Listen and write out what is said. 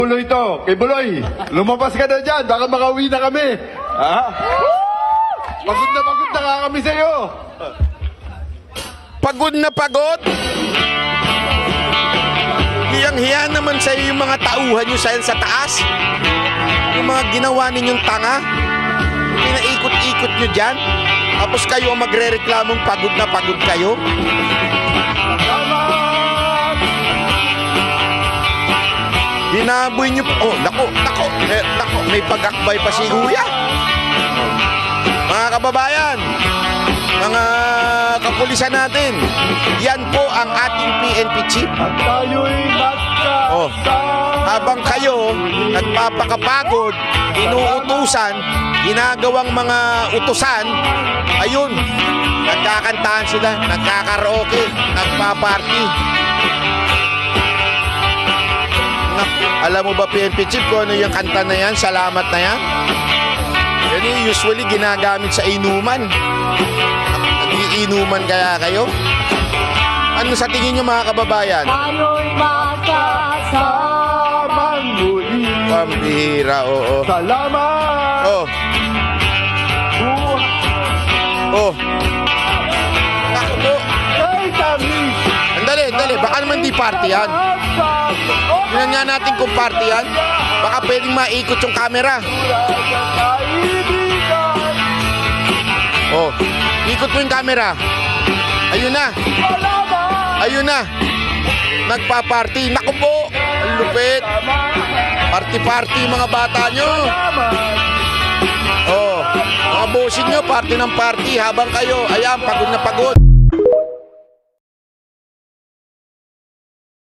Buloy to, kay Buloy. Lumabas ka na dyan, baka makauwi na kami. Ha? Pagod na nga kami sa'yo. Pagod na pagod? Hiyang-hiya naman sa'yo yung mga tauhan nyo sa taas. Yung mga ginawa ninyong tanga. Pinaikot-ikot nyo dyan. Tapos kayo ang magre-reklamong pagod na pagod kayo. Binaboy nyo. Oh, nako. May pag-akbay pa si Kuya. Mga kababayan, mga kapulisan natin, yan po ang ating PNP chief. At tayo'y magkasama. Oh, habang kayo nagpapakapagod, inuutusan, ginagawang mga utusan, ayun, nagkakantahan sila, nagkakaraoke, nagpaparty. Alam mo ba, PNP chief, kung ano yung kanta na yan, salamat na yan? Yan yung usually ginagamit sa inuman. Nagiinuman kaya kayo? Ano sa tingin nyo, mga kababayan? Tayo'y magkasamang muli. Pambihira, oo. Salamat. Oh. Oh. Ako po. Ay, tamis. Andali. Baka naman di party yan. Tingnan nga natin kung party yan. Baka pwedeng maikot yung camera. Oh. Ikot mo yung camera. Ayun na. Ayun na. Nagpa-party. Naku po. Ang lupit. Party-party mga bata nyo. Oh. Mga bossing nyo, party ng party habang kayo. Ayan, pagod na pagod.